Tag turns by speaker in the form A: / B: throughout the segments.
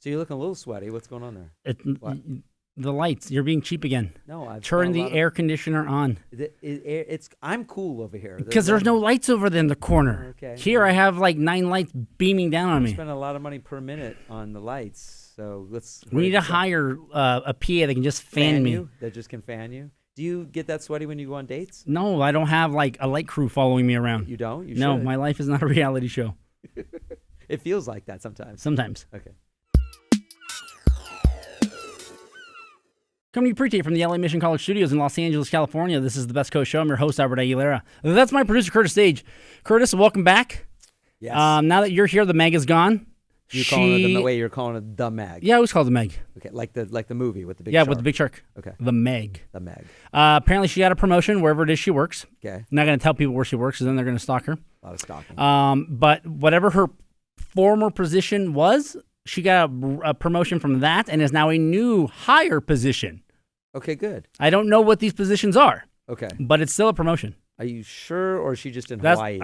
A: So you're looking a little sweaty. What's going on there? What?
B: The lights. You're being cheap again.
A: No, I've
B: Turn the air conditioner on.
A: I'm cool over here.
B: Because there's no lights over there in the corner.
A: Okay.
B: Here I have like 9 lights beaming down on me.
A: We spend a lot of money per minute on the lights, so let's.
B: We need to hire a PA that can just fan me.
A: You? That just can fan you. Do you get that sweaty when you go on dates?
B: No, I don't have like a light crew following me around.
A: You don't?
B: No, my life is not a reality show.
A: It feels like that sometimes.
B: Sometimes.
A: Okay.
B: Coming to you pre-tape from the LA Mission College Studios in Los Angeles, California. This is the Best Coast Show. I'm your host, Albert Aguilera. That's my producer, Curtis Sage. Curtis, welcome back.
A: Yes.
B: Now that you're here, the Meg is gone.
A: You're calling it the way you're calling it the Meg.
B: Yeah, I always call it the Meg.
A: Okay, like the movie with the big shark.
B: Yeah, with the big shark.
A: Okay.
B: The Meg.
A: The Meg.
B: Apparently, she got a promotion wherever it is she works.
A: Okay.
B: I'm not going to tell people where she works, because then they're going to stalk her.
A: A lot of stalking.
B: But whatever her former position was, she got a promotion from that and is now a new higher position.
A: Okay, good.
B: I don't know what these positions are.
A: Okay.
B: But it's still a promotion.
A: Are you sure, or is she just in Hawaii?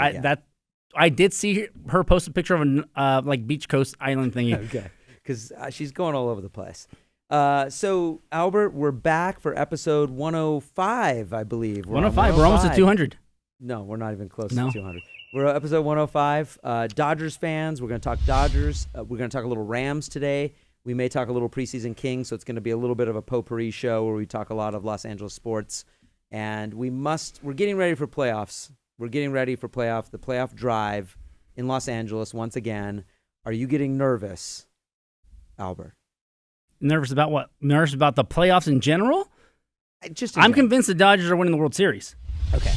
B: I did see her post a picture of a like beach coast island thingy.
A: Okay, because she's going all over the place. So, Albert, we're back for episode 105, I believe.
B: 105. We're almost at 200.
A: No, we're not even close to 200. We're at episode 105. Dodgers fans, we're going to talk Dodgers. We're going to talk a little Rams today. We may talk a little preseason Kings, so it's going to be a little bit of a potpourri show where we talk a lot of Los Angeles sports. And we're getting ready for playoffs. We're getting ready for the playoff drive in Los Angeles once again. Are you getting nervous, Albert?
B: Nervous about what? Nervous about the playoffs in general? I'm convinced the Dodgers are winning the World Series.
A: Okay.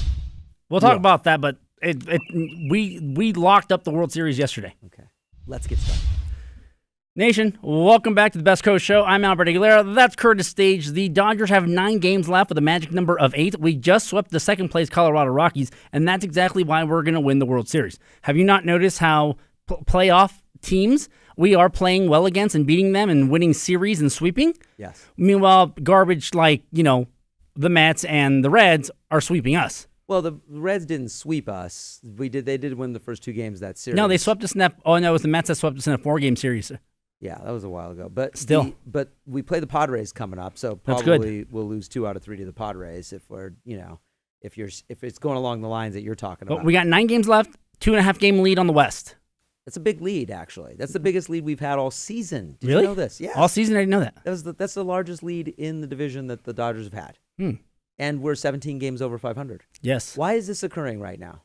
B: We'll talk about that, but we locked up the World Series yesterday.
A: Okay. Let's get started.
B: Nation, welcome back to the Best Coast Show. I'm Albert Aguilera. That's Curtis Stage. The Dodgers have 9 games left with a magic number of 8. We just swept the second-place Colorado Rockies, and that's exactly why we're going to win the World Series. Have you not noticed how playoff teams we are playing well against and beating them and winning series and sweeping?
A: Yes.
B: Meanwhile, garbage like, the Mets and the Reds are sweeping us.
A: Well, the Reds didn't sweep us. They did win the first 2 games of that series.
B: No, they swept us in that. Oh, no, it was the Mets that swept us in a 4-game series.
A: Yeah, that was a while ago. But
B: still,
A: but we play the Padres coming up, so probably we'll lose 2 out of 3 to the Padres if we're, if it's going along the lines that you're talking about.
B: But we got 9 games left, 2.5 game lead on the West.
A: That's a big lead, actually. That's the biggest lead we've had all season. Did
B: really?
A: you know this? Yeah.
B: All season, I didn't know that.
A: That's the largest lead in the division that the Dodgers have had. And we're 17 games over 500.
B: Yes.
A: Why is this occurring right now?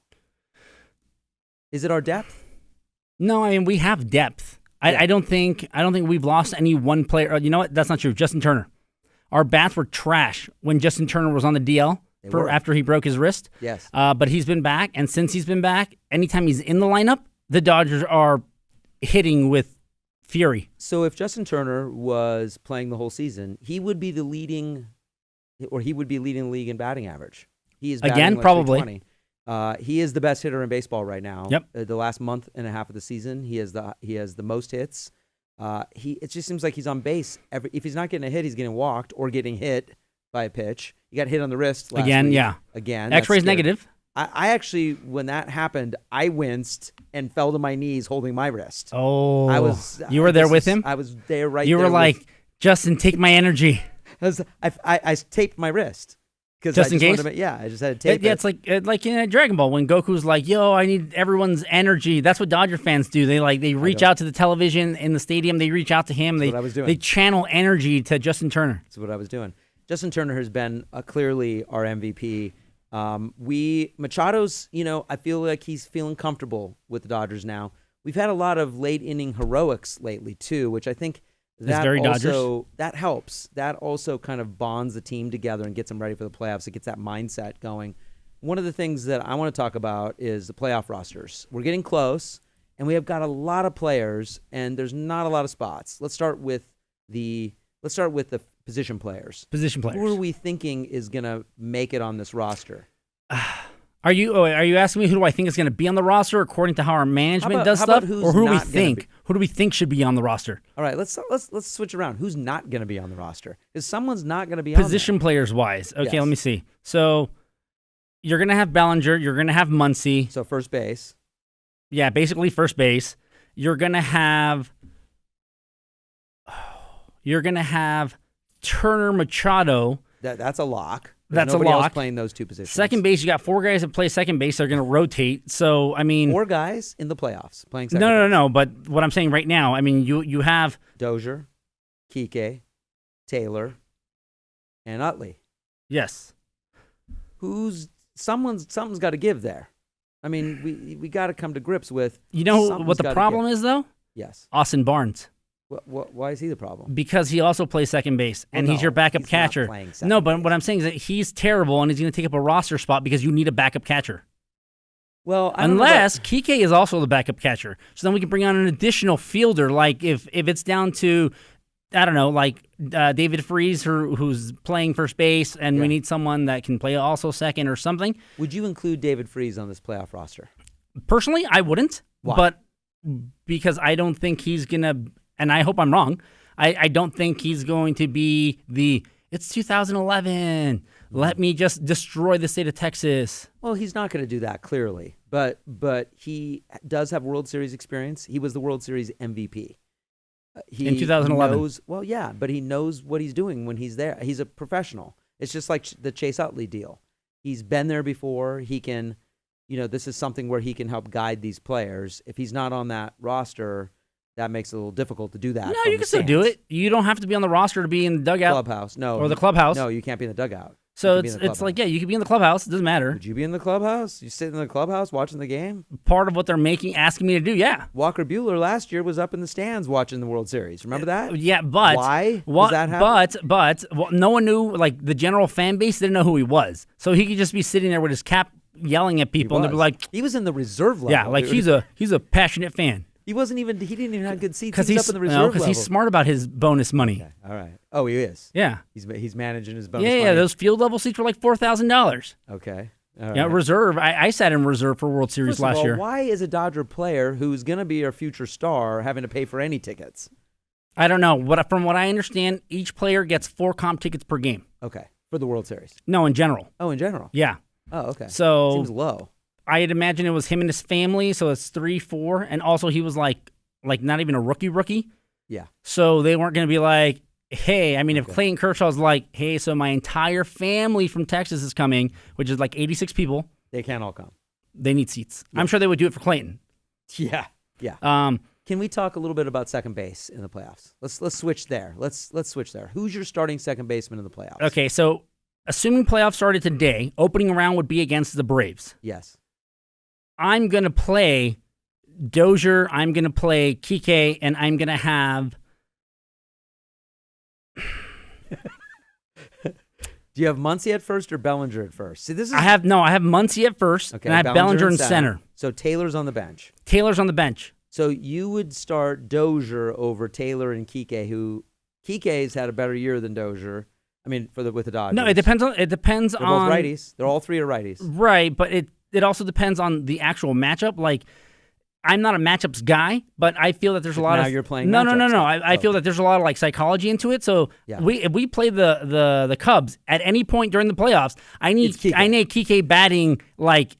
A: Is it our depth?
B: No, I mean we have depth. Yeah. I don't think we've lost any one player. You know what? That's not true. Justin Turner. Our bats were trash when Justin Turner was on the DL after he broke his wrist.
A: Yes.
B: But he's been back, and since he's been back, anytime he's in the lineup, the Dodgers are hitting with fury. So
A: if Justin Turner was playing the whole season, he would be leading the league in batting average. He is
B: again
A: like
B: probably.
A: He is the best hitter in baseball right now.
B: Yep.
A: The last month and a half of the season, he has the most hits. It just seems like he's on base. If he's not getting a hit, he's getting walked or getting hit by a pitch. He got hit on the wrist last
B: again.
A: week.
B: Yeah.
A: Again.
B: X-ray's negative.
A: I actually, when that happened, I winced and fell to my knees holding my wrist.
B: Oh, you were there with him?
A: I was there right there.
B: You were like, Justin, take my energy.
A: I taped my wrist.
B: Just in case?
A: I just had to tape it.
B: Yeah, it's like in Dragon Ball when Goku's like, yo, I need everyone's energy. That's what Dodger fans do. They reach out to the television in the stadium. They reach out to him.
A: That's what I was doing.
B: They channel energy to Justin Turner.
A: That's what I was doing. Justin Turner has been clearly our MVP. Machado's, I feel like he's feeling comfortable with the Dodgers now. We've had a lot of late inning heroics lately too, which I think that helps. That also kind of bonds the team together and gets them ready for the playoffs. It gets that mindset going. One of the things that I want to talk about is the playoff rosters. We're getting close, and we have got a lot of players, and there's not a lot of spots. Let's start with the position players.
B: Position players.
A: Who are we thinking is going to make it on this roster?
B: Are you asking me who do I think is going to be on the roster according to how our management does stuff, or who do we think? Who do we think should be on the roster?
A: All right, let's switch around. Who's not going to be on the roster? Because someone's not going to be on
B: position players wise. Okay,
A: yes.
B: Let me see. So you're going to have Bellinger. You're going to have Muncy.
A: So first base.
B: Yeah, basically first base. You're going to have you're going to have Turner Machado.
A: That's a lock.
B: That's
A: nobody
B: a lock.
A: Else playing those two positions.
B: Second base, you got 4 guys that play second base. They're going to rotate. So, I mean...
A: 4 guys in the playoffs playing second base.
B: No. But what I'm saying right now, I mean, you have...
A: Dozier, Kike, Taylor, and Utley.
B: Yes.
A: Something's got to give there. I mean, we got to come to grips with...
B: You know what the problem is, though?
A: Yes.
B: Austin Barnes.
A: Why is he the problem?
B: Because he also plays second base, and he's your backup catcher. No, but what I'm saying is that he's terrible, and he's going to take up a roster spot because you need a backup catcher.
A: Well,
B: unless Kike is also the backup catcher, so then we can bring on an additional fielder. Like if it's down to, I don't know, like David Freese, who's playing first base, and we need someone that can play also second or something.
A: Would you include David Freese on this playoff roster?
B: Personally, I wouldn't.
A: Why?
B: But because I don't think he's gonna. And I hope I'm wrong. I don't think he's going to be it's 2011. Let me just destroy the state of Texas.
A: Well, he's not going to do that, clearly. But he does have World Series experience. He was the World Series MVP.
B: In 2011.
A: But he knows what he's doing when he's there. He's a professional. It's just like the Chase Utley deal. He's been there before. He can, this is something where he can help guide these players. If he's not on that roster... That makes it a little difficult to do that.
B: No, you can still do it. You don't have to be on the roster to be in the dugout.
A: Clubhouse, no.
B: Or the clubhouse.
A: No, you can't be in the dugout.
B: So it's like, you could be in the clubhouse. It doesn't matter.
A: Would you be in the clubhouse? You sit in the clubhouse watching the game?
B: Part of what they're asking me to do, yeah.
A: Walker Buehler last year was up in the stands watching the World Series. Remember that?
B: Yeah, but...
A: Why does that happen?
B: But no one knew, like, the general fan base didn't know who he was. So he could just be sitting there with his cap yelling at people, and they'd be like...
A: He was in the reserve level.
B: Yeah, like he's a passionate fan.
A: He didn't even have good seats. He's up in the reserve level.
B: Because he's smart about his bonus money.
A: Okay, all right. Oh, he is?
B: Yeah.
A: He's managing his bonus money.
B: Yeah, those field level seats were like $4,000.
A: Okay. All right.
B: Yeah, reserve. I sat in reserve for World Series last year.
A: Why is a Dodger player who's going to be our future star having to pay for any tickets?
B: I don't know. From what I understand, each player gets 4 comp tickets per game.
A: Okay. For the World Series?
B: No, in general.
A: Oh, in general?
B: Yeah.
A: Oh, okay.
B: So
A: seems low.
B: I'd imagine it was him and his family, so it's 3, 4, and also he was like not even a rookie.
A: Yeah.
B: So they weren't going to be like, hey, I mean, if Clayton Kershaw's like, hey, so my entire family from Texas is coming, which is like 86 people.
A: They can't all come.
B: They need seats. Yeah. I'm sure they would do it for Clayton.
A: Yeah. Yeah. Can we talk a little bit about second base in the playoffs? Let's switch there. Let's switch there. Who's your starting second baseman in the playoffs?
B: Okay, so assuming playoffs started today, opening round would be against the Braves.
A: Yes.
B: I'm going to play Dozier, I'm going to play Kike, and I'm going to have...
A: Do you have Muncy at first or Bellinger at first? See,
B: I have Muncy at first, and I have Bellinger in center.
A: So Taylor's on the bench.
B: Taylor's on the bench.
A: So you would start Dozier over Taylor and Kike, who Kike's had a better year than Dozier. I mean, with the Dodgers.
B: No, it depends on.
A: They're both righties. They're all 3 are righties.
B: Right, but it also depends on the actual matchup. Like, I'm not a matchups guy, but I feel that there's a lot of...
A: Now you're playing
B: No. I feel that there's a lot of, like, psychology into it. So if we play the Cubs at any point during the playoffs, I need Kike batting, like...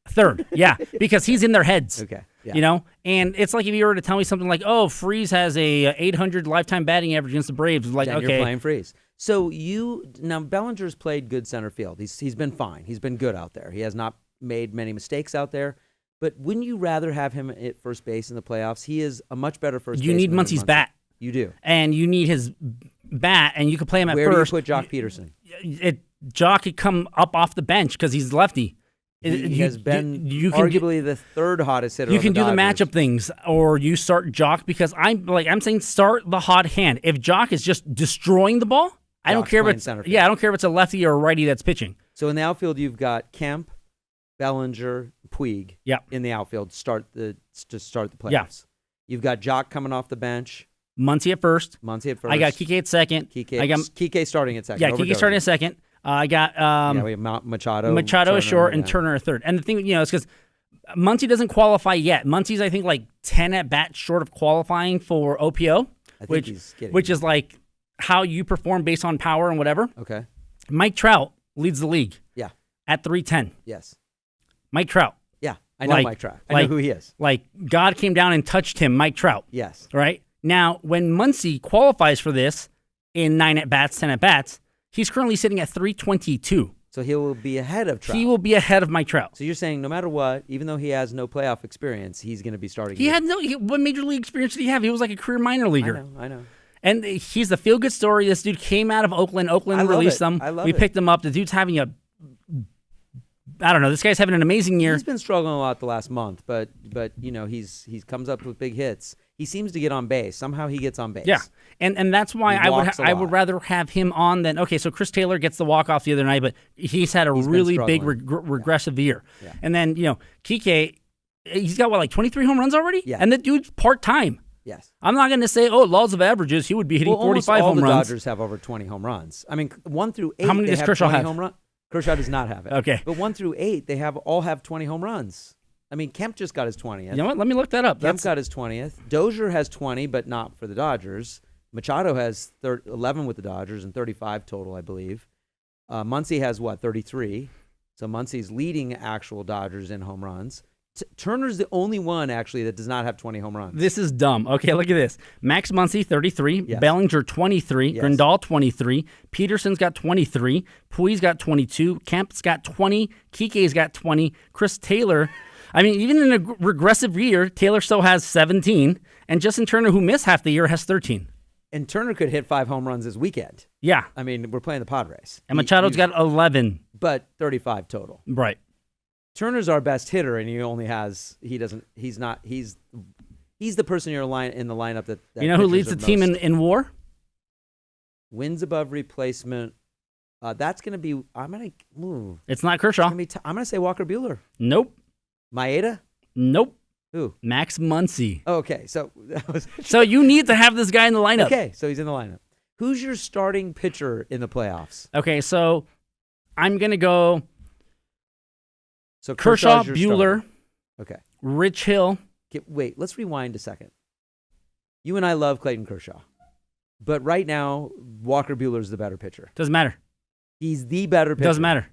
A: Third,
B: yeah, because he's in their heads.
A: Okay. Yeah.
B: And it's like if you were to tell me something like, oh, Freese has a 800 lifetime batting average against the Braves. Like,
A: then
B: okay.
A: You're playing Freese. So now Bellinger's played good center field. He's been fine. He's been good out there. He has not made many mistakes out there. But wouldn't you rather have him at first base in the playoffs? He is a much better first baseman.
B: You need Muncy's bat.
A: You do.
B: And you need his bat, and you could play him at
A: first.
B: first.
A: Where do you put Jock Peterson?
B: Jock could come up off the bench because he's lefty.
A: He has been arguably the third hottest hitter.
B: You can do the
A: Dodgers.
B: matchup things, or you start Jock because I'm saying start the hot hand. If Jock is just destroying the ball, I don't care if it's I don't care if it's a lefty or a righty that's pitching.
A: So in the outfield, you've got Kemp, Bellinger, Puig. In the outfield, to start the playoffs.
B: Yeah.
A: You've got Jock coming off the bench.
B: Muncy at first.
A: I
B: got Kike at second.
A: Kike starting at second.
B: Yeah, Kike starting at second. I got
A: we have Machado.
B: Machado is short and Turner a third. And the thing, is because Muncy doesn't qualify yet. Muncy's, I think, like 10 at bats short of qualifying for OPO, which is like how you perform based on power and whatever.
A: Okay.
B: Mike Trout leads the league.
A: Yeah.
B: At 310.
A: Yes.
B: Mike Trout.
A: Yeah, I know Mike Trout. I know who he is.
B: Like God came down and touched him, Mike Trout.
A: Yes.
B: Right? Now, when Muncy qualifies for this in 9 at-bats, 10 at-bats, he's currently sitting at 322.
A: So he will be ahead of Trout.
B: He will be ahead of Mike Trout.
A: So you're saying no matter what, even though he has no playoff experience, he's going to be starting.
B: What major league experience did he have? He was like a career minor leaguer.
A: I know.
B: And he's the feel-good story. This dude came out of Oakland. Oakland released him. We picked him up. The dude's having I don't know. This guy's having an amazing year.
A: He's been struggling a lot the last month, but he's comes up with big hits. He seems to get on base. Somehow he gets on base.
B: Yeah, and that's why I would rather have him on than so Chris Taylor gets the walk-off the other night, but he's had a really big regressive year.
A: Yeah.
B: And then Kike, he's got 23 home runs already?
A: Yeah.
B: And the dude's part-time.
A: Yes.
B: I'm not going to say, laws of averages, he would be hitting 45 home runs.
A: All the Dodgers have over 20 home runs. I mean, 1 through 8.
B: How many does Kershaw have?
A: Home run. Kershaw does not have it.
B: Okay.
A: But 1 through 8, they all have 20 home runs. I mean, Kemp just got his 20th.
B: You know what? Let me look that up.
A: Kemp got his 20th. Dozier has 20, but not for the Dodgers. Machado has 11 with the Dodgers and 35 total, I believe. Muncy has 33. So Muncy's leading actual Dodgers in home runs. Turner's the only one, actually, that does not have 20 home runs.
B: This is dumb. Okay, look at this. Max Muncy, 33.
A: Yes.
B: Bellinger, 23.
A: Yes.
B: Grandal, 23. Peterson's got 23. Pui's got 22. Kemp's got 20. Kike's got 20. Chris Taylor, even in a regressive year, Taylor still has 17. And Justin Turner, who missed half the year, has 13.
A: And Turner could hit 5 home runs this weekend.
B: Yeah.
A: I mean, we're playing the Padres.
B: And Machado's got 11.
A: But 35 total.
B: Right.
A: Turner's our best hitter, and he's the person in the lineup that
B: you know who leads the team in WAR?
A: Wins above replacement. That's going to be.
B: It's not Kershaw.
A: I'm going to say Walker Buehler.
B: Nope.
A: Maeda.
B: Nope.
A: Who?
B: Max Muncy.
A: Oh, okay, so
B: so you need to have this guy in the lineup.
A: Okay, so he's in the lineup. Who's your starting pitcher in the playoffs?
B: Okay, so I'm going to go.
A: So
B: Kershaw, Buehler,
A: okay,
B: Rich Hill.
A: Wait, let's rewind a second. You and I love Clayton Kershaw, but right now Walker Buehler's the better pitcher.
B: Doesn't matter.
A: He's the better pitcher.
B: Doesn't matter.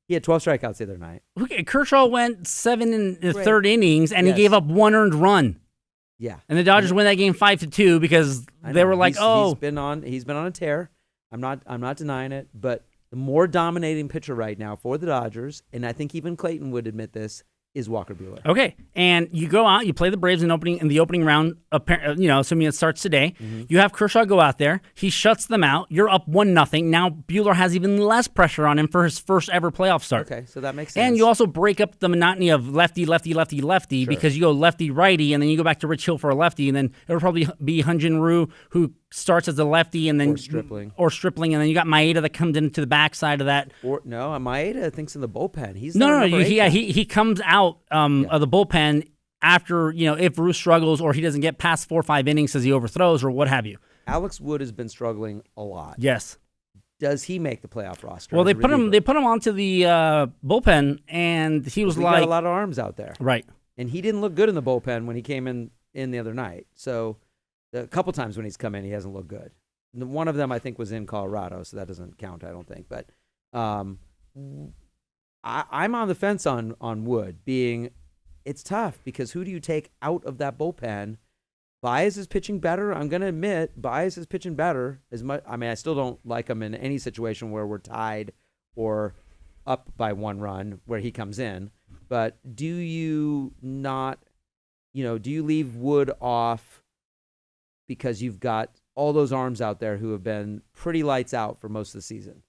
A: He had 12 strikeouts the other night.
B: Okay, Kershaw went 7 in the third innings, and he gave up 1 earned run.
A: Yeah,
B: and the Dodgers win that game 5-2 because they were like,
A: he's been on a tear. I'm not denying it, but the more dominating pitcher right now for the Dodgers, and I think even Clayton would admit this, is Walker Buehler.
B: Okay, and you go out, you play the Braves in the opening round, assuming it starts today. Mm-hmm. You have Kershaw go out there. He shuts them out. You're up 1-0. Now Buehler has even less pressure on him for his first ever playoff start.
A: Okay, so that makes sense.
B: And you also break up the monotony of lefty, lefty, lefty, lefty, sure, because you go lefty, righty, and then you go back to Rich Hill for a lefty, and then it'll probably be Hyun-Jin Ryu, who starts as a lefty, and then or Stripling, and then you got Maeda that comes into the backside of that.
A: Maeda thinks in the bullpen. He's
B: he comes out of the bullpen after if Ryu struggles or he doesn't get past 4 or 5 innings because he overthrows or what have you.
A: Alex Wood has been struggling a lot.
B: Yes.
A: Does he make the playoff roster?
B: Well, they put him onto the bullpen, and he was
A: got a lot of arms out there,
B: right?
A: And he didn't look good in the bullpen when he came in the other night. So. A couple times when he's come in, he hasn't looked good. One of them, I think, was in Colorado, so that doesn't count, I don't think. But I'm on the fence on Wood. It's tough because who do you take out of that bullpen? Baez is pitching better. I'm going to admit, Baez is pitching better. I still don't like him in any situation where we're tied or up by 1 run where he comes in. But do you leave Wood off because you've got all those arms out there who have been pretty lights out for most of the season?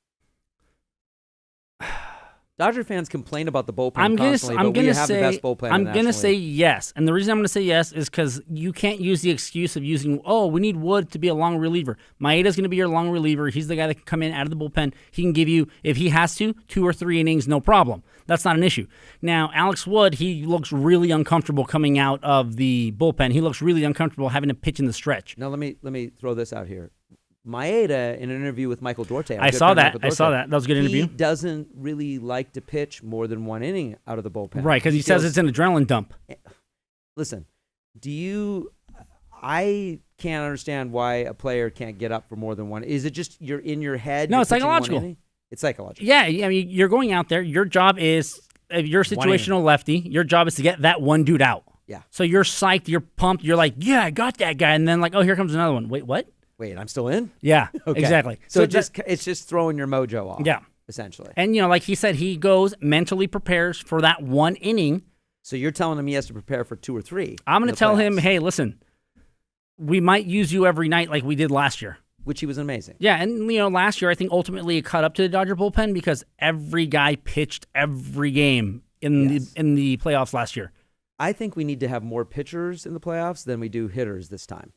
A: Dodger fans complain about the bullpen constantly, but we have the best bullpen.
B: I'm going to say yes. And the reason I'm going to say yes is because you can't use the excuse of using, we need Wood to be a long reliever. Maeda's going to be your long reliever. He's the guy that can come in out of the bullpen. He can give you, if he has to, 2 or 3 innings, no problem. That's not an issue. Now, Alex Wood, he looks really uncomfortable coming out of the bullpen. He looks really uncomfortable having to pitch in the stretch.
A: Now, let me throw this out here. Maeda, in an interview with Michael Duarte.
B: I saw that. That was a good interview.
A: He doesn't really like to pitch more than 1 inning out of the bullpen.
B: Right, because he says it's an adrenaline dump.
A: Listen, I can't understand why a player can't get up for more than 1. Is it just you're in your head?
B: No, it's psychological.
A: It's psychological.
B: Yeah, you're going out there. Your job is, if you're a situational lefty, your job is to get that one dude out.
A: Yeah.
B: So you're psyched, you're pumped, you're like, yeah, I got that guy. And then like, oh, here comes another one. Wait, what?
A: Wait, I'm still in?
B: Yeah,
A: Okay.
B: exactly.
A: So it's just throwing your mojo off.
B: Yeah.
A: Essentially.
B: And, like he said, he goes, mentally prepares for that one inning.
A: So you're telling him he has to prepare for 2 or 3.
B: I'm going to tell him, hey, listen, we might use you every night like we did last year.
A: Which he was amazing.
B: Yeah, and, last year I think ultimately it caught up to the Dodger bullpen because every guy pitched every game in the playoffs last year.
A: I think we need to have more pitchers in the playoffs than we do hitters this time.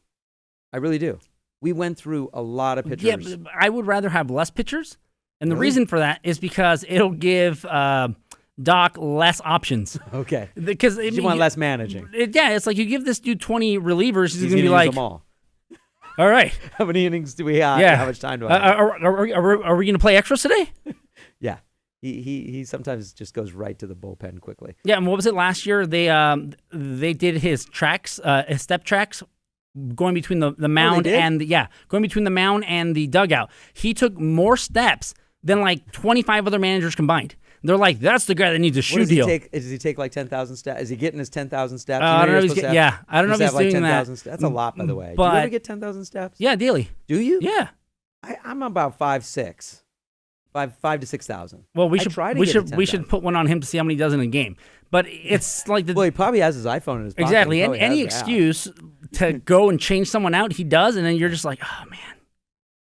A: I really do. We went through a lot of pitchers.
B: Yeah, but I would rather have less pitchers. And the reason for that is because it'll give Doc less options.
A: Okay.
B: Because
A: you want less managing.
B: It's like you give this dude 20 relievers, he's going to be
A: like,
B: them
A: all
B: right.
A: How many innings do we have? Yeah. How much time do I have?
B: Are we going to play extras today?
A: Yeah. He sometimes just goes right to the bullpen quickly.
B: Yeah, and what was it last year? They did his tracks, his step tracks, going between the mound going between the mound and the dugout. He took more steps than like 25 other managers combined. They're like, that's the guy that needs a shoe deal.
A: Does he take like 10,000 steps? Is he getting his 10,000 steps?
B: I don't know if he's I don't know if he's doing that.
A: That's a lot, by the way.
B: But,
A: do you ever get 10,000 steps?
B: Yeah, daily.
A: Do you?
B: Yeah.
A: I'm about 5,600. 5 to 6,000.
B: Well, we should put one on him to see how many he does in a game. But it's like
A: well, he probably has his iPhone in his pocket.
B: Exactly. And any excuse to go and change someone out, he does, and then you're just like, oh man.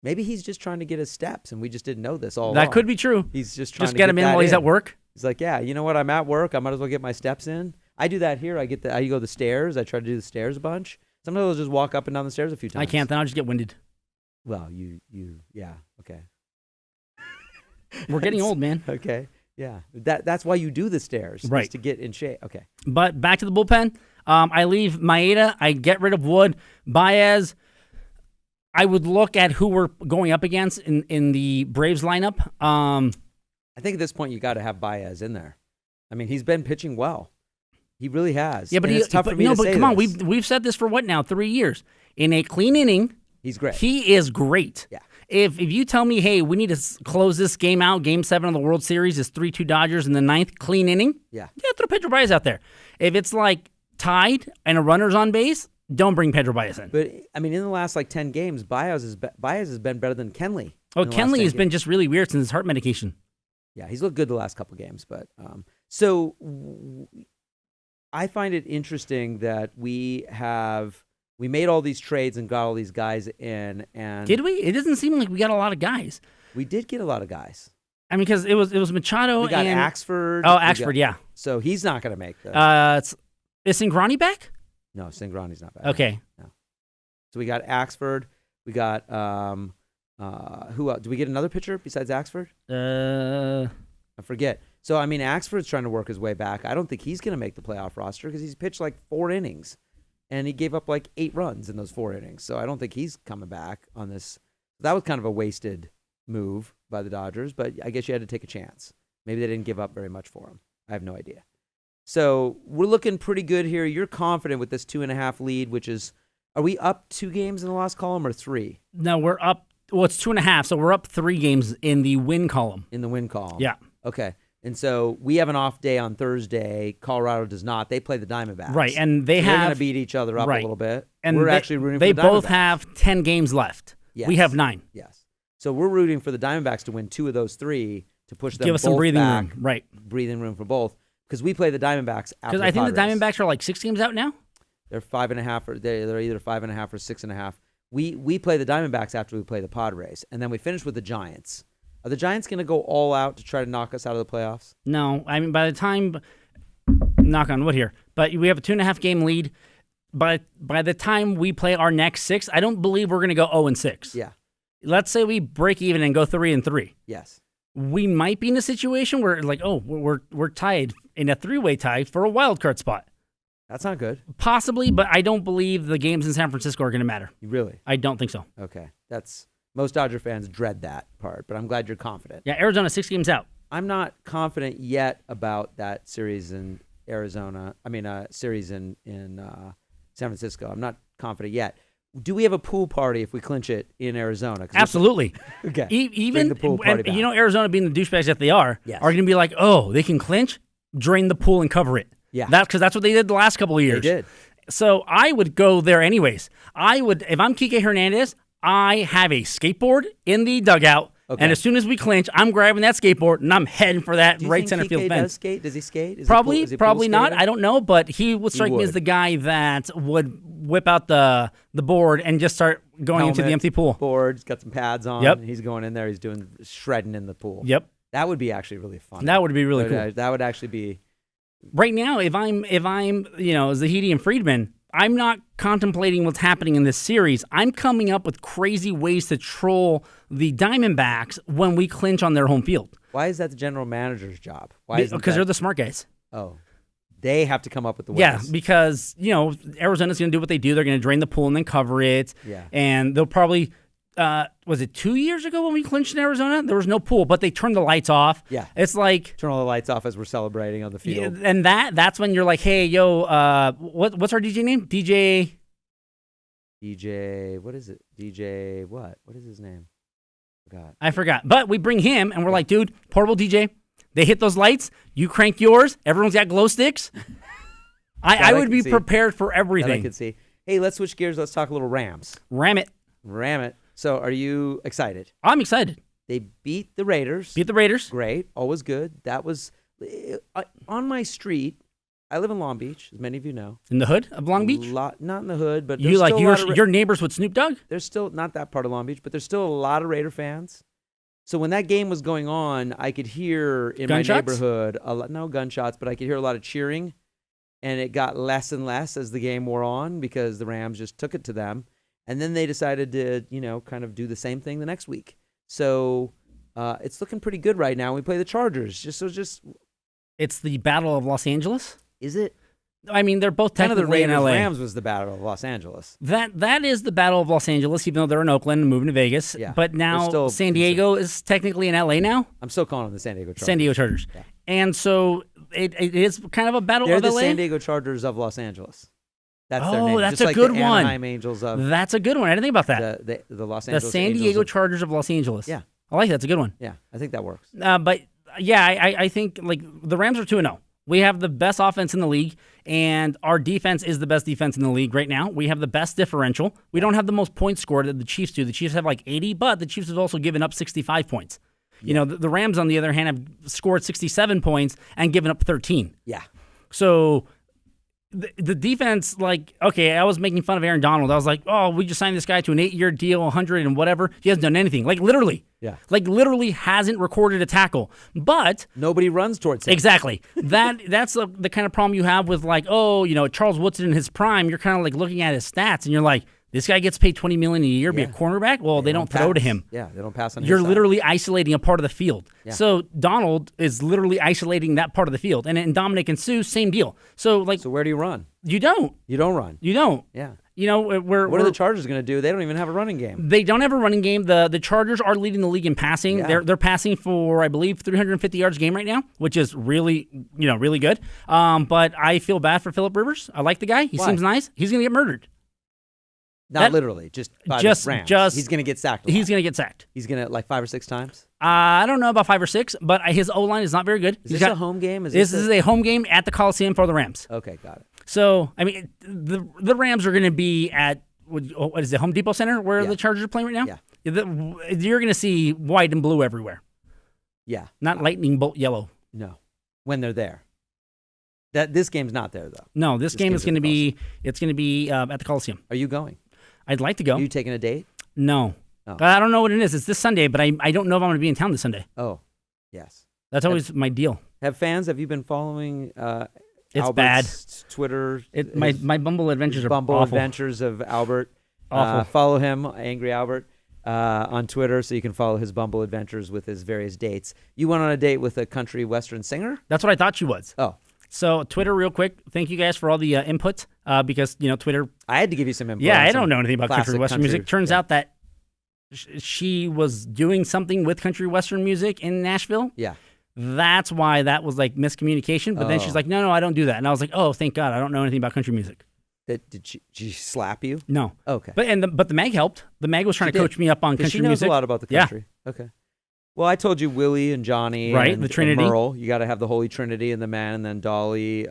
A: Maybe he's just trying to get his steps, and we just didn't know this all along.
B: That could be true.
A: He's just trying to
B: get him in while he's at work.
A: He's like, yeah, you know what? I'm at work. I might as well get my steps in. I do that here. I go the stairs. I try to do the stairs a bunch. Sometimes I'll just walk up and down the stairs a few times.
B: I can't. Then I'll just get winded.
A: Well, yeah, okay.
B: We're getting old, man.
A: Okay, yeah. That's why you do the stairs,
B: right?
A: To get in shape. Okay.
B: But back to the bullpen. I leave Maeda. I get rid of Wood. Baez. I would look at who we're going up against in the Braves lineup.
A: I think at this point you got to have Baez in there. I mean, he's been pitching well. He really has.
B: Yeah, but
A: it's tough for me to say.
B: Come on, we've said this for what now? 3 years. In a clean inning,
A: he's great.
B: He is great.
A: Yeah.
B: If you tell me, hey, we need to close this game out, Game 7 of the World Series is 3-2 Dodgers in the 9th, clean inning.
A: Yeah,
B: throw Pedro Baez out there. If it's like tied and a runner's on base, don't bring Pedro Baez in.
A: But I mean, in the last 10 games, Baez has been better than Kenley.
B: Oh, Kenley has been just really weird since his heart medication.
A: Yeah, he's looked good the last couple games, but so I find it interesting that we made all these trades and got all these guys in, and
B: did we? It doesn't seem like we got a lot of guys.
A: We did get a lot of guys.
B: I mean, because it was Machado.
A: We got
B: and
A: Axford.
B: Oh, Axford, yeah.
A: So he's not going to make the.
B: Is Cingrani back?
A: No, Cingrani's not back.
B: Okay.
A: No. So we got Axford. We got who else? Do we get another pitcher besides Axford? I forget. So I mean, Axford's trying to work his way back. I don't think he's going to make the playoff roster because he's pitched like 4 innings, and he gave up like 8 runs in those 4 innings. So I don't think he's coming back on this. That was kind of a wasted move by the Dodgers, but I guess you had to take a chance. Maybe they didn't give up very much for him. I have no idea. So we're looking pretty good here. You're confident with this 2.5 lead, which is, are we up 2 games in the loss column or 3?
B: No, we're up. Well, it's 2.5, so we're up 3 games in the win column.
A: In the win column.
B: Yeah.
A: Okay. And so we have an off day on Thursday. Colorado does not. They play the Diamondbacks.
B: Right, and they're
A: going to beat each other up a little bit.
B: And
A: we're actually rooting for the Diamondbacks.
B: They both have 10 games left.
A: Yes.
B: We have 9.
A: Yes. So we're rooting for the Diamondbacks to win 2 of those 3 to push them.
B: Give us some breathing room. Right.
A: Breathing room for both. Because we play the Diamondbacks after the
B: Because I think
A: Padres.
B: the Diamondbacks are like 6 games out now.
A: They're 5.5, or they're either 5.5 or 6.5. We play the Diamondbacks after we play the Padres, and then we finish with the Giants. Are the Giants going to go all out to try to knock us out of the playoffs?
B: No, I mean by the time, knock on wood here, but we have a 2.5 game lead. But by the time we play our next 6, I don't believe we're going to go 0-6.
A: Yeah.
B: Let's say we break even and go 3-3.
A: Yes.
B: We might be in a situation where like, oh, we're tied in a 3-way tie for a wild card spot.
A: That's not good.
B: Possibly, but I don't believe the games in San Francisco are going to matter.
A: Really?
B: I don't think so.
A: Okay. Most Dodger fans dread that part, but I'm glad you're confident.
B: Yeah, Arizona 6 games out.
A: I'm not confident yet about that series in Arizona. I mean, series in San Francisco. I'm not confident yet. Do we have a pool party if we clinch it in Arizona?
B: Absolutely.
A: Okay.
B: Even
A: the pool party back.
B: Arizona being the douchebags that they are going to be like, oh, they can clinch, drain the pool and cover it.
A: Yeah.
B: Because that's what they did the last couple of years.
A: They did.
B: So I would go there anyways. If I'm Kike Hernandez, I have a skateboard in the dugout. Okay. And as soon as we clinch, I'm grabbing that skateboard and I'm heading for that right center field fence.
A: Does skate? Does he skate?
B: Probably not. I don't know, but he would strike me as the guy that would whip out the board and just start going into the empty pool.
A: Board, he's got some pads on.
B: Yep.
A: He's going in there. He's doing shredding in the pool.
B: Yep.
A: That would be actually really fun.
B: That would be really cool.
A: That would actually be.
B: Right now, if I'm Zahidi and Friedman, I'm not contemplating what's happening in this series. I'm coming up with crazy ways to troll the Diamondbacks when we clinch on their home field.
A: Why is that the general manager's job?
B: Because they're the smart guys.
A: Oh, they have to come up with the ways.
B: Yeah, because Arizona's going to do what they do. They're going to drain the pool and then cover it.
A: Yeah, and
B: they'll probably. Was it 2 years ago when we clinched in Arizona? There was no pool, but they turned the lights off.
A: Yeah.
B: It's like...
A: Turn all the lights off as we're celebrating on the field.
B: Yeah, and that's when you're like, hey, yo, what's our DJ name? DJ, what is it? DJ what? What is his name? I forgot. But we bring him, and we're like, dude, portable DJ. They hit those lights. You crank yours. Everyone's got glow sticks. I would be prepared for everything.
A: That I could see. Hey, let's switch gears. Let's talk a little Rams.
B: Ram it.
A: So are you excited?
B: I'm excited.
A: They beat the Raiders. Great. Always good. That was on my street. I live in Long Beach, as many of you know.
B: In the hood of Long Beach?
A: Not in the hood, but
B: you like your neighbors with Snoop Dogg?
A: There's still not that part of Long Beach, but there's still a lot of Raider fans. So when that game was going on, I could hear in my neighborhood no gunshots, but I could hear a lot of cheering, and it got less and less as the game wore on because the Rams just took it to them. And then they decided to, kind of do the same thing the next week. So it's looking pretty good right now. We play the Chargers.
B: It's the Battle of Los Angeles?
A: Is it?
B: I mean, they're both technically in LA.
A: Rams was the Battle of Los Angeles.
B: That is the Battle of Los Angeles, even though they're in Oakland and moving to Vegas.
A: Yeah.
B: But now San Diego is technically in LA now.
A: I'm still calling them the San Diego Chargers.
B: San Diego Chargers. Yeah. And so it is kind of a battle
A: of LA.
B: They're
A: the San Diego Chargers of Los Angeles. That's their name.
B: That's
A: just
B: a
A: like
B: good
A: the
B: one.
A: Anaheim Angels of.
B: That's a good one. I didn't think about that.
A: The Los Angeles.
B: The San Diego Chargers of Los Angeles.
A: Yeah,
B: I like that. That's a good one.
A: Yeah, I think that works.
B: But yeah, I think like the Rams are 2-0. We have the best offense in the league, and our defense is the best defense in the league right now. We have the best differential. We don't have the most points scored that the Chiefs do. The Chiefs have like 80, but the Chiefs have also given up 65 points. Yeah. The Rams, on the other hand, have scored 67 points and given up 13.
A: Yeah.
B: So the defense, like, okay, I was making fun of Aaron Donald. I was like, oh, we just signed this guy to an 8-year deal, 100 and whatever. He hasn't done anything. Like, literally.
A: Yeah.
B: Like, literally hasn't recorded a tackle. But
A: nobody runs towards him.
B: Exactly. That's the kind of problem you have with, like, Charles Woodson in his prime. You're kind of, like, looking at his stats, and you're like, this guy gets paid $20 million a year to be a cornerback? Well, they don't throw to him.
A: Yeah, they don't pass on
B: You're
A: his
B: literally
A: side.
B: isolating a part of the field. Yeah. So Donald is literally isolating that part of the field. And in Dominic and Sue, same deal. So
A: where do you run?
B: You don't.
A: You don't run.
B: You don't.
A: Yeah.
B: What
A: are the Chargers going to do? They don't even have a running game.
B: They don't have a running game. The Chargers are leading the league in passing.
A: Yeah.
B: They're passing for, I believe, 350 yards a game right now, which is really, really good. But I feel bad for Phillip Rivers. I like the guy. He seems nice. He's going to get murdered.
A: Not literally, just by the Rams. He's going to get sacked.
B: He's going to get sacked.
A: He's going to, like, 5 or 6 times?
B: I don't know about 5 or 6, but his O-line is not very good.
A: Is this a home game?
B: This is a home game at the Coliseum for the Rams.
A: Okay, got it.
B: So, I mean, the Rams are going to be at, what is it, Home Depot Center, where the Chargers are playing right now?
A: Yeah.
B: You're going to see white and blue everywhere.
A: Yeah.
B: Not lightning bolt yellow.
A: No, when they're there. This game's not there, though.
B: No, this game is going to be, at the Coliseum.
A: Are you going?
B: I'd like to go.
A: Are you taking a date?
B: No. Oh. I don't know what it is. It's this Sunday, but I don't know if I'm going to be in town this Sunday.
A: Oh, yes.
B: That's always my deal.
A: Have you been following
B: it's
A: Albert's
B: bad.
A: Twitter?
B: My Bumble adventures are
A: Bumble
B: awful.
A: Adventures of Albert.
B: Awful.
A: Follow him, Angry Albert, on Twitter, so you can follow his Bumble adventures with his various dates. You went on a date with a country western singer?
B: That's what I thought she was.
A: Oh.
B: So Twitter, real quick. Thank you guys for all the input because Twitter.
A: I had to give you some input.
B: Yeah, I don't know anything about country western music. Turns out that she was doing something with country western music in Nashville.
A: Yeah,
B: that's why that was like miscommunication. But then she's like, "No, I don't do that." And I was like, "Oh, thank God, I don't know anything about country music."
A: Did she slap you?
B: No.
A: Okay.
B: But the mag helped. The mag was trying to coach me up on country music.
A: She knows a lot about the country.
B: Yeah.
A: Okay. Well, I told you Willie and Johnny,
B: right?
A: And,
B: the Trinity.
A: And Merle. You got to have the Holy Trinity and the man, and then Dolly.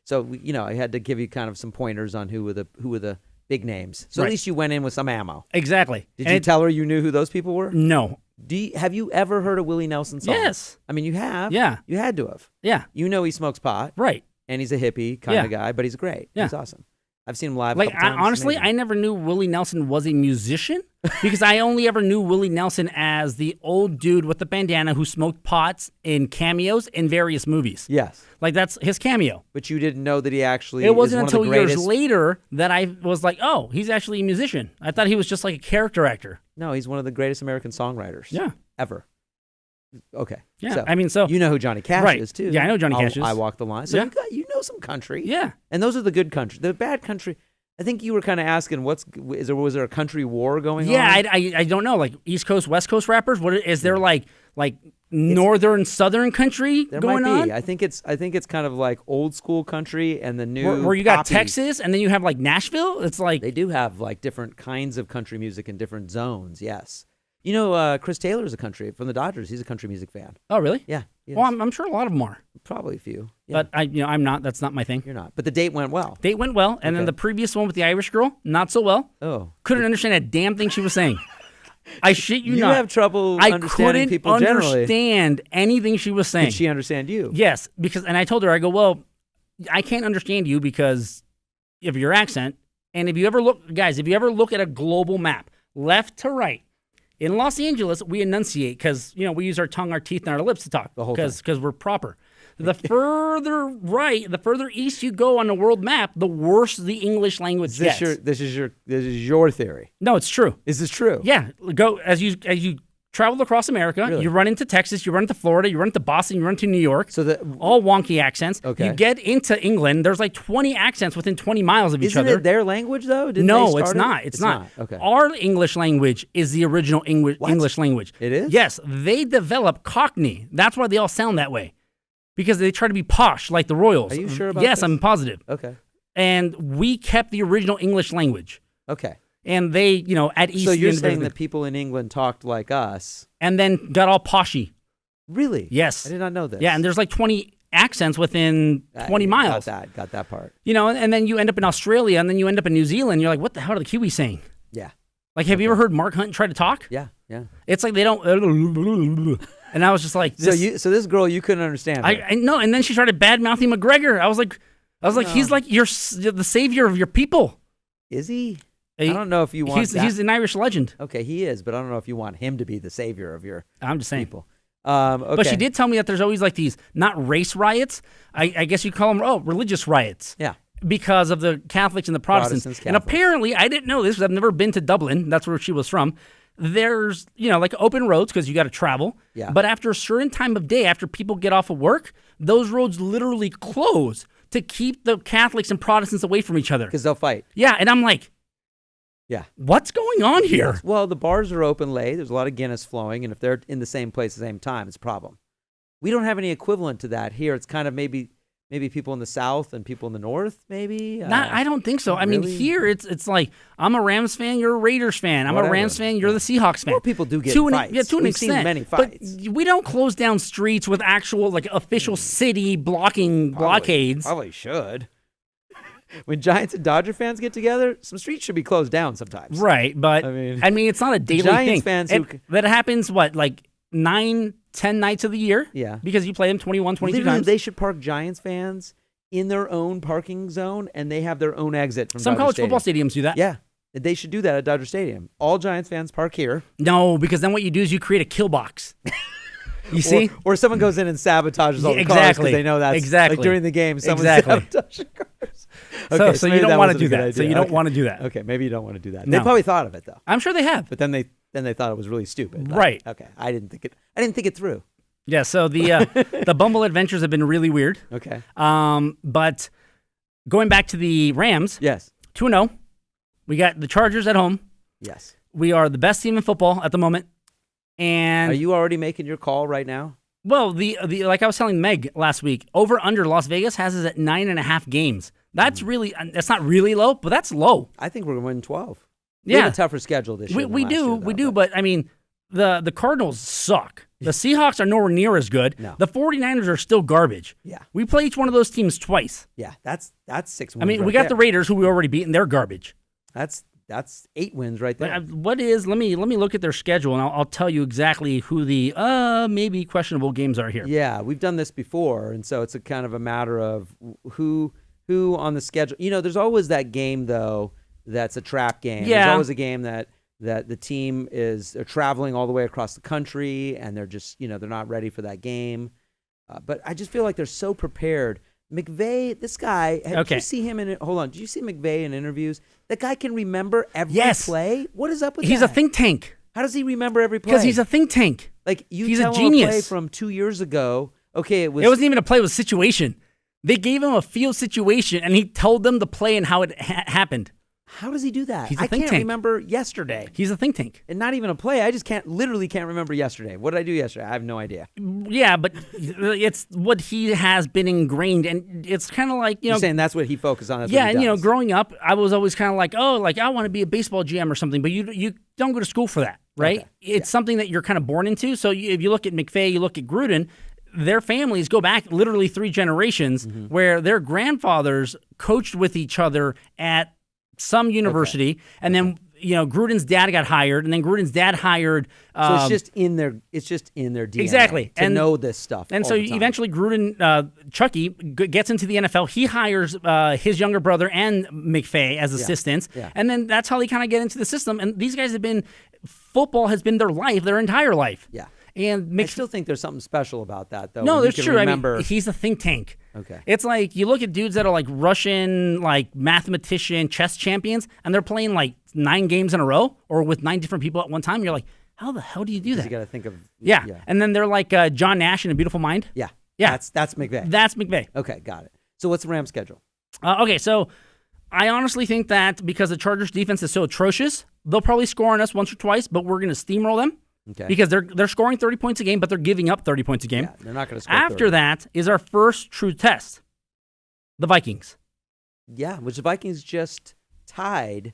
A: So I had to give you kind of some pointers on who were the big names. So
B: Right.
A: at least you went in with some ammo.
B: Exactly.
A: Did you tell her you knew who those people were?
B: No.
A: Have you ever heard a Willie Nelson song?
B: Yes.
A: I mean, you have.
B: Yeah.
A: You had to have.
B: Yeah.
A: You know he smokes pot.
B: Right.
A: And he's a hippie kind of guy, but he's great.
B: Yeah.
A: He's awesome. I've seen him live.
B: Like,
A: a couple times.
B: honestly, I never knew Willie Nelson was a musician because I only ever knew Willie Nelson as the old dude with the bandana who smoked pots in cameos in various movies.
A: Yes.
B: Like, that's his cameo.
A: But you didn't know that he actually
B: It wasn't
A: is one
B: until
A: of the greatest.
B: years later that I was like, oh, he's actually a musician. I thought he was just like a character actor.
A: No, he's one of the greatest American songwriters.
B: Yeah.
A: Ever. Okay.
B: Yeah.
A: So,
B: I mean, so.
A: you know who Johnny Cash
B: Right.
A: is, too.
B: Yeah, I know Johnny Cash is.
A: I Walk the Line. So
B: Yeah.
A: you know some country.
B: Yeah.
A: And those are the good country. The bad country, I think you were kind of asking, was there a country war going on?
B: Yeah, I don't know. Like East Coast, West Coast rappers. What is there like northern, southern country
A: there
B: going
A: might be.
B: on?
A: I think it's kind of like old school country and the new
B: Where you got
A: poppy.
B: Texas and then you have like Nashville. It's like
A: They do have like different kinds of country music in different zones. Yes. Chris Taylor is from the Dodgers. He's a country music fan.
B: oh really?
A: Yeah. he
B: Well,
A: is.
B: I'm sure a lot of them are,
A: Probably a few. Yeah.
B: but I'm not. That's not my thing.
A: You're not. But the date went well.
B: Date went well, and then
A: Okay.
B: the previous one with the Irish girl, not so well.
A: Oh.
B: Couldn't understand a damn thing she was saying. I shit you
A: You
B: not.
A: have trouble
B: I
A: understanding
B: couldn't
A: people generally.
B: understand anything she was saying.
A: Did she understand you?
B: Yes, and I told her, I go, well, I can't understand you because of your accent. And if you ever look at a global map, left to right, in Los Angeles, we enunciate because, we use our tongue, our teeth, and our lips to talk
A: The whole time.
B: because we're proper. The further right, the further east you go on the world map, the worse the English language gets.
A: This is your theory.
B: No, it's true.
A: Is this true?
B: Yeah, go as you travel across America.
A: Really?
B: You run into Texas, you run into Florida, you run into Boston, you run into New York.
A: So
B: all wonky accents.
A: Okay.
B: You get into England. There's like 20 accents within 20 miles of each
A: isn't
B: other.
A: it their language though? Didn't
B: No,
A: they start
B: it's
A: it?
B: not. It's not.
A: Okay.
B: Our English language is the original English language.
A: It is?
B: Yes, they developed Cockney. That's why they all sound that way, because they try to be posh like the Royals.
A: Are you sure about
B: Yes,
A: this?
B: I'm positive.
A: Okay.
B: And we kept the original English language.
A: Okay.
B: And they, at East.
A: So you're saying
B: that
A: that people in England talked like us?
B: and then got all poshy.
A: Really?
B: Yes.
A: I did not know this.
B: Yeah, and there's like 20 accents within 20 miles.
A: Got that part.
B: And then you end up in Australia, and then you end up in New Zealand. You're like, what the hell are the Kiwis saying?
A: Yeah.
B: Like, have you ever heard Mark Hunt try to talk?
A: Yeah. Yeah.
B: It's like they don't. And I was just like,
A: So this girl, you couldn't understand her.
B: I know. And then she started bad mouthing McGregor. I was like, he's like you're the savior of your people.
A: Is he? I don't know if you want.
B: He's an Irish legend.
A: Okay, he is, but I don't know if you want him to be the savior of your
B: I'm just saying.
A: people. Okay.
B: But she did tell me that there's always like these not race riots. I guess you call them religious riots.
A: Yeah.
B: Because of the Catholics and the Protestants.
A: Protestants,
B: And
A: Catholics.
B: apparently, I didn't know this because I've never been to Dublin. That's where she was from. There's, like open roads because you got to travel.
A: Yeah.
B: But after a certain time of day, after people get off of work, those roads literally close to keep the Catholics and Protestants away from each other.
A: Because they'll fight.
B: Yeah. And I'm like,
A: Yeah.
B: what's going on here?
A: Yes. Well, the bars are open late. There's a lot of Guinness flowing, and if they're in the same place at the same time, it's a problem. We don't have any equivalent to that here. It's kind of maybe people in the South and people in the North, maybe.
B: I don't think so. I mean,
A: really?
B: here it's like I'm a Rams fan, you're a Raiders fan. I'm a
A: Whatever.
B: Rams fan, you're the Seahawks fan.
A: Well, people do get in fights.
B: To an
A: We've
B: extent.
A: seen many fights.
B: But we don't close down streets with actual like official city blocking blockades.
A: Probably should. When Giants and Dodger fans get together, some streets should be closed down sometimes.
B: Right, but
A: I mean,
B: it's not a daily
A: Giants
B: thing.
A: fans
B: that happens like 9-10 nights of the year?
A: Yeah.
B: Because you play them 21, 22
A: Literally,
B: times.
A: they should park Giants fans in their own parking zone, and they have their own exit from
B: Some
A: Dodger
B: college
A: Stadium.
B: football stadiums do that.
A: Yeah. They should do that at Dodger Stadium. All Giants fans park here.
B: No, because then what you do is you create a kill box. You see?
A: Or someone goes in and sabotages all the cars
B: Exactly.
A: because they know that's
B: Exactly.
A: like during the game someone's
B: Exactly.
A: sabotaging cars.
B: So you
A: maybe
B: don't
A: that
B: want to
A: wasn't
B: do
A: a good
B: that. So
A: idea.
B: you don't
A: Okay.
B: want to do that.
A: Okay, maybe you don't want to do that.
B: No.
A: They probably thought of it though.
B: I'm sure they have.
A: But then they thought it was really stupid. Like,
B: Right.
A: Okay. I didn't think it through.
B: Yeah, so the Bumble adventures have been really weird.
A: Okay.
B: But going back to the Rams,
A: Yes.
B: 2-0. We got the Chargers at home.
A: Yes.
B: We are the best team in football at the moment. And
A: Are you already making your call right now?
B: well, the like I was telling Meg last week, over under Las Vegas has us at 9.5 games. That's really that's not really low, but that's low.
A: I think we're going to win 12. We
B: Yeah.
A: have a tougher schedule this year.
B: We
A: than last
B: do,
A: year,
B: we
A: though,
B: do, but I mean the Cardinals suck. The Seahawks are nowhere near as good.
A: No.
B: The 49ers are still garbage.
A: Yeah.
B: We play each one of those teams twice.
A: Yeah, that's 6 wins.
B: I mean, we got the Raiders, who we already beat, and they're garbage.
A: That's 8 wins right there.
B: Let me look at their schedule, and I'll tell you exactly who the maybe questionable games are here.
A: Yeah, we've done this before, and so it's a kind of a matter of who on the schedule. There's always that game though that's a trap game.
B: Yeah.
A: There's always a game that the team is traveling all the way across the country, and they're just they're not ready for that game. But I just feel like they're so prepared. McVay, this guy, did you see him hold on, did you see McVay in interviews? That guy can remember every play? What is up with that?
B: He's a think tank.
A: How does he remember every play?
B: Because he's a think tank.
A: Like,
B: he's
A: tell
B: a genius.
A: him a play from 2 years ago. Okay, it
B: wasn't even a play, it was a situation. They gave him a field situation, and he told them the play and how it happened.
A: How does he do that?
B: He's a think
A: can't
B: tank.
A: remember yesterday.
B: He's a think tank.
A: And not even a play. I just literally can't remember yesterday. What did I do yesterday? I have no idea.
B: Yeah, but it's what he has been ingrained, and it's kind of like,
A: You're saying that's what he focused on. That's
B: yeah,
A: what he does.
B: and growing up, I was always kind of like, I want to be a baseball GM or something, but you don't go to school for that, right?
A: Okay.
B: It's something that you're kind of born into. So if you look at McVay, you look at Gruden, their families go back literally 3 generations where their grandfathers coached with each other at some university, and then Gruden's dad got hired, and then Gruden's dad hired.
A: So it's just in their DNA.
B: Exactly,
A: to know this stuff.
B: And so eventually, Gruden, Chucky gets into the NFL. He hires his younger brother and McVay as assistants, and then that's how they kind of get into the system. And these guys football has been their life, their entire life.
A: Yeah.
B: And
A: I still think there's something special about that, though.
B: No, that's true.
A: Remember...
B: I mean, he's a think tank.
A: Okay.
B: It's like you look at dudes that are like Russian, like mathematician, chess champions, and they're playing like 9 games in a row or with 9 different people at one time. You're like, how the hell do you do that?
A: You got to think of
B: yeah. And then they're like John Nash in A Beautiful Mind.
A: Yeah.
B: Yeah.
A: That's McVay.
B: That's McVay.
A: Okay, got it. So what's the Rams' schedule?
B: Okay, so I honestly think that because the Chargers' defense is so atrocious, they'll probably score on us once or twice, but we're going to steamroll them.
A: Okay.
B: Because they're scoring 30 points a game, but they're giving up 30 points a game.
A: Yeah, they're not going to score
B: After
A: 30.
B: that is our first true test. The Vikings.
A: Yeah, which the Vikings just tied.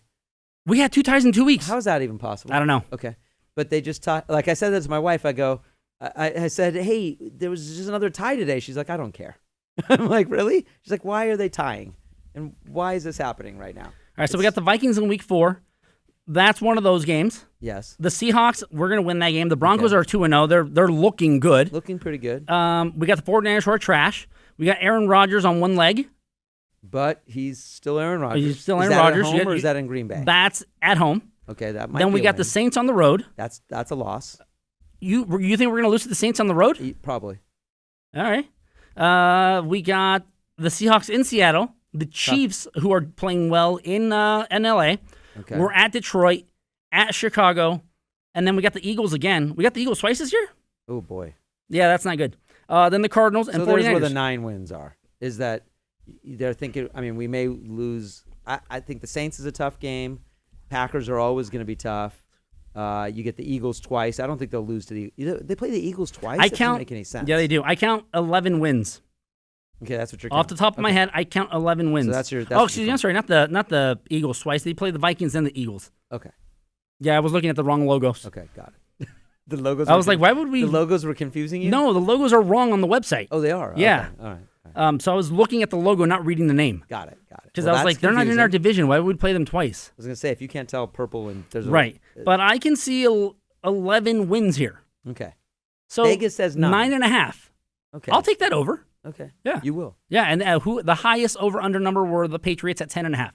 B: We had 2 ties in 2 weeks.
A: How is that even possible?
B: I don't know.
A: Okay. But they just tied. Like I said that to my wife. I said, hey, there was just another tie today. She's like, I don't care. I'm like, really? She's like, why are they tying? And why is this happening right now?
B: All right, so we got the Vikings in week 4. That's one of those games.
A: Yes.
B: The Seahawks, we're going to win that game. The Broncos are 2-0. They're looking good.
A: Looking pretty good.
B: We got the 49ers who are trash. We got Aaron Rodgers on one leg.
A: But he's still Aaron Rodgers.
B: He's still Aaron
A: Rodgers.
B: Rodgers.
A: Is that at home or is that in Green Bay?
B: That's at home.
A: Okay, that might
B: Then
A: be
B: we
A: a
B: got
A: win.
B: the Saints on the road.
A: That's a loss.
B: You think we're going to lose to the Saints on the road?
A: Probably.
B: All right. We got the Seahawks in Seattle. The Chiefs, who are playing well in L.A.
A: Okay.
B: We're at Detroit, at Chicago, and then we got the Eagles again. We got the Eagles twice this year?
A: Oh, boy.
B: Yeah, that's not good. Then the Cardinals and 49ers.
A: So there's where the 9 wins are. Is that they're thinking, I mean, we may lose. I think the Saints is a tough game. Packers are always going to be tough. You get the Eagles twice. I don't think they'll lose to they play the Eagles twice? That doesn't make any sense.
B: Yeah, they do. I count 11 wins.
A: Okay, that's what you're counting.
B: Off the top of my head, I count 11 wins.
A: So that's your.
B: Excuse me. I'm sorry. Not the Eagles twice. They play the Vikings and the Eagles.
A: Okay.
B: Yeah, I was looking at the wrong logos.
A: Okay, got it. The logos.
B: I was like, why would we?
A: The logos were confusing you?
B: No, the logos are wrong on the website.
A: Oh, they are?
B: Yeah.
A: Okay. All right.
B: So I was looking at the logo, not reading the name.
A: Got it.
B: Because I was like, they're not in our division. Why would we play them twice?
A: I was going to say, if you can't tell purple and there's
B: right. But I can see 11 wins here.
A: Okay.
B: So
A: Vegas says 9.5. Okay.
B: I'll take that over.
A: Okay.
B: Yeah.
A: You will.
B: Yeah, and the highest over-under number were the Patriots at 10.5.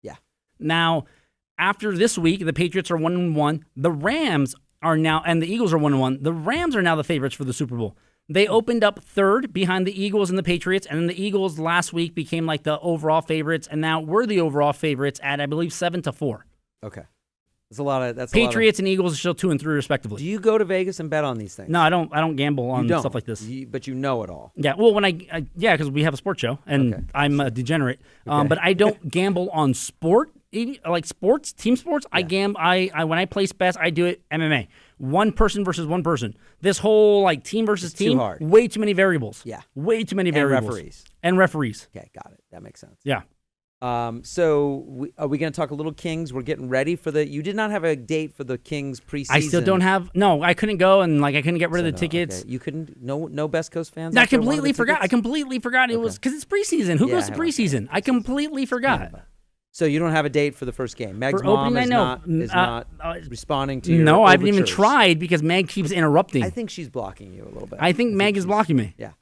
A: Yeah.
B: Now, after this week, the Patriots are 1-1. The Rams are now, and the Eagles are 1-1. The Rams are now the favorites for the Super Bowl. They opened up third behind the Eagles and the Patriots, and then the Eagles last week became like the overall favorites, and now we're the overall favorites at, I believe, 7-4.
A: Okay. That's a lot of
B: Patriots and Eagles are still 2 and 3 respectively.
A: Do you go to Vegas and bet on these things?
B: No, I don't gamble on stuff like this.
A: But you know it all.
B: Yeah, well, because we have a sports show and I'm a degenerate.
A: Okay.
B: But I don't gamble on sport, like sports, team sports. Yeah. I when I place bets, I do it MMA. One person versus one person. This whole like team versus team,
A: too hard.
B: Way too many variables.
A: Yeah,
B: way too many variables.
A: And referees.
B: Okay,
A: got it. That makes sense.
B: Yeah.
A: Are we going to talk a little Kings? We're getting ready for you did not have a date for the Kings preseason.
B: I still don't have. No, I couldn't go, and I couldn't get rid of the tickets.
A: Okay. You couldn't. No Best Coast fans.
B: I completely forgot. I completely forgot it was because it's preseason. Who goes to preseason? I completely forgot.
A: So you don't have a date for the first game. Meg's mom is not responding to your
B: No, I haven't
A: overtures.
B: even tried because Meg keeps interrupting.
A: I think she's blocking you a little bit.
B: I think Meg is blocking me.
A: Yeah.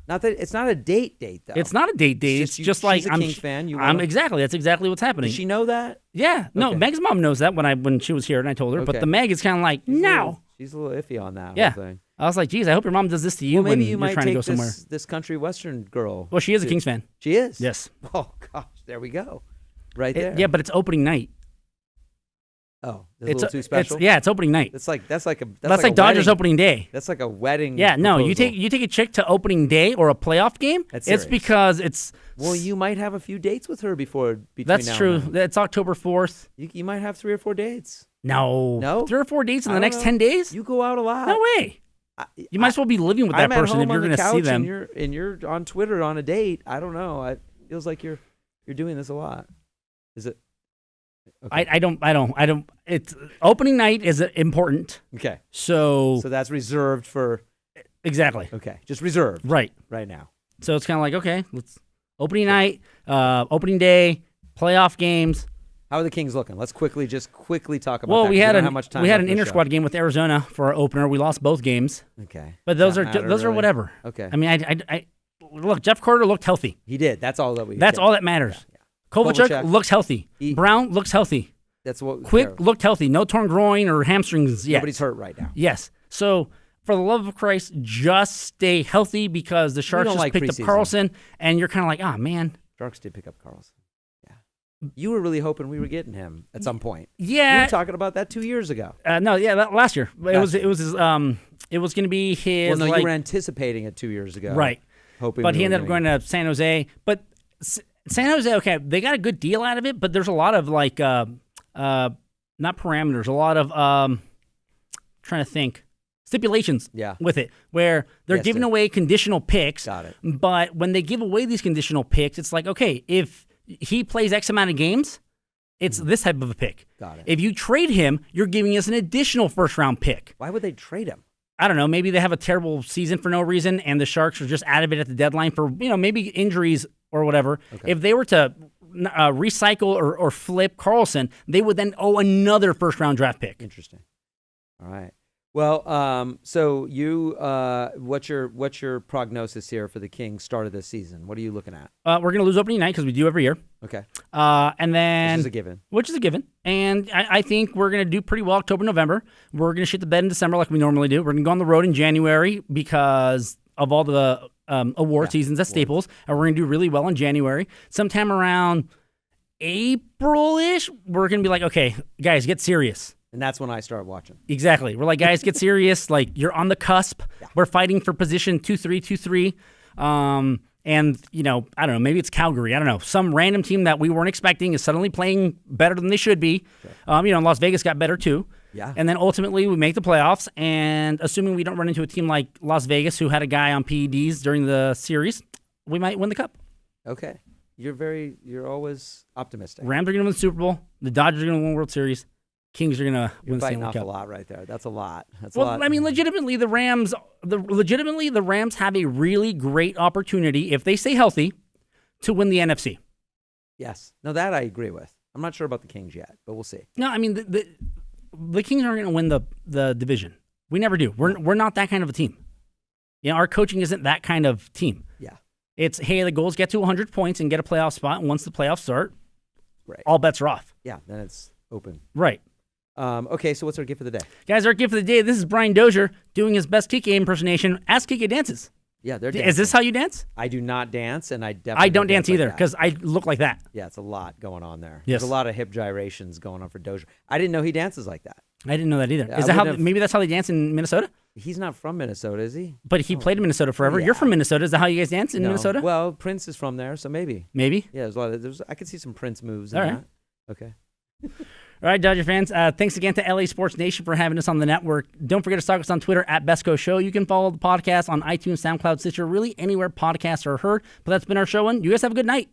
A: Not that it's not a date though.
B: It's not a date. It's just like
A: she's a Kings fan.
B: Exactly. That's exactly what's happening.
A: Does she know that?
B: Yeah. No, okay. Meg's mom knows that when she was here and I told her. Okay. But the Meg is kind of like, no.
A: She's a little iffy on that.
B: Yeah.
A: Whole thing.
B: I was like, geez, I hope your mom does this to you when you're trying to go somewhere.
A: This country western girl.
B: Well, she is a Kings fan.
A: She is?
B: Yes.
A: Oh, gosh. There we go. Right there.
B: Yeah, but it's opening night.
A: Oh, it's a little too special.
B: It's opening night.
A: That's like
B: Dodgers opening day.
A: That's like a wedding.
B: Yeah, no, you take a chick to opening day or a playoff game. It's because it's.
A: Well, you might have a few dates with her between
B: That's
A: now
B: true.
A: And then.
B: It's October 4th.
A: You might have 3 or 4 dates.
B: No, 3 or 4 dates in the next 10 days.
A: You go out a lot.
B: No way. You might as well be living with that person if you're going to see them.
A: And you're on Twitter on a date. I don't know. It feels like you're doing this a lot. Is it? Okay.
B: I don't. It's opening night is important.
A: Okay.
B: So
A: that's reserved for.
B: Exactly.
A: Okay. Just reserved.
B: Right
A: now.
B: So it's kind of like, okay, let's opening night, opening day, playoff games.
A: How are the Kings looking? Let's quickly talk about.
B: Well,
A: that,
B: we had an
A: inter-squad
B: game with Arizona for our opener. We lost both games.
A: Okay.
B: But those are whatever.
A: Okay.
B: I mean, I look. Jeff Carter looked healthy.
A: He did. That's all that
B: That's all that matters. Yeah. Kovalchuk looks healthy. Brown looks healthy.
A: That's what.
B: Quick looked healthy. No torn groin or hamstrings yet.
A: Nobody's hurt right now.
B: Yes. So, for the love of Christ, just stay healthy because the Sharks just picked up Carlson, and you're kind of like, oh, man.
A: Sharks did pick up Carlson. Yeah. You were really hoping we were getting him at some point.
B: Yeah.
A: You were talking about that 2 years ago.
B: Last year. It was going to be his.
A: Well, no, you were anticipating it 2 years ago.
B: Right.
A: Hoping.
B: But he ended up going to San Jose. But San Jose, okay, they got a good deal out of it, but there's a lot of not parameters, a lot of trying to think stipulations with it, where they're giving away conditional picks.
A: Got it.
B: But when they give away these conditional picks, it's like, okay, if he plays X amount of games, it's this type of a pick.
A: Got it.
B: If you trade him, you're giving us an additional first-round pick.
A: Why would they trade him?
B: I don't know. Maybe they have a terrible season for no reason, and the Sharks are just out of it at the deadline for maybe injuries or whatever. Okay. If they were to recycle or flip Carlson, they would then owe another first-round draft pick.
A: Interesting. All right. Well, so you, what's your prognosis here for the Kings start of this season? What are you looking at?
B: We're going to lose opening night because we do every year.
A: Okay.
B: And then
A: which is a given.
B: And I think we're going to do pretty well October, November. We're going to shit the bed in December like we normally do. We're going to go on the road in January because of all the award seasons at Staples, and we're going to do really well in January. Sometime around April-ish, we're going to be like, okay, guys, get serious.
A: And that's when I start watching.
B: Exactly. We're like, guys, get serious. Like, you're on the cusp. Yeah. We're fighting for position 2-3. And, I don't know, maybe it's Calgary. I don't know. Some random team that we weren't expecting is suddenly playing better than they should be. Sure. Las Vegas got better too.
A: Yeah.
B: And then ultimately we make the playoffs. And assuming we don't run into a team like Las Vegas who had a guy on PEDs during the series, we might win the cup.
A: Okay. You're always optimistic.
B: Rams are going to win the Super Bowl. The Dodgers are going to win World Series. Kings are going to win the Stanley Cup.
A: You're biting off a lot right there. That's a lot.
B: I mean, legitimately, the Rams have a really great opportunity, if they stay healthy, to win the NFC.
A: Yes. No, that I agree with. I'm not sure about the Kings yet, but we'll see.
B: No, I mean, the Kings aren't going to win the division. We never do. We're not that kind of a team. Our coaching isn't that kind of team.
A: Yeah.
B: It's, hey, the goal is get to 100 points and get a playoff spot, and once the playoffs start,
A: right,
B: all bets are off.
A: Yeah, then it's open.
B: Right.
A: Okay, so what's our gift of the day?
B: Guys, our gift of the day, this is Brian Dozier doing his best Kike impersonation as Kike dances.
A: Yeah, they're dancing.
B: Is this how you dance?
A: I do not dance, and I definitely
B: don't dance either because I look like that.
A: Yeah, it's a lot going on there.
B: Yes.
A: There's a lot of hip gyrations going on for Dozier. I didn't know he dances like that.
B: I didn't know that either. Is that how? Maybe that's how they dance in Minnesota?
A: He's not from Minnesota, is he?
B: But he played in Minnesota forever. Yeah. You're from Minnesota. Is that how you guys dance in Minnesota?
A: Well, Prince is from there, so maybe.
B: Maybe?
A: Yeah, there's a lot of. I could see some Prince moves in
B: All right.
A: that. Okay.
B: All right, Dodger fans, thanks again to LA Sports Nation for having us on the network. Don't forget to stalk us on Twitter at Besco Show. You can follow the podcast on iTunes, SoundCloud, Stitcher, really anywhere podcasts are heard. But that's been our show, and you guys have a good night.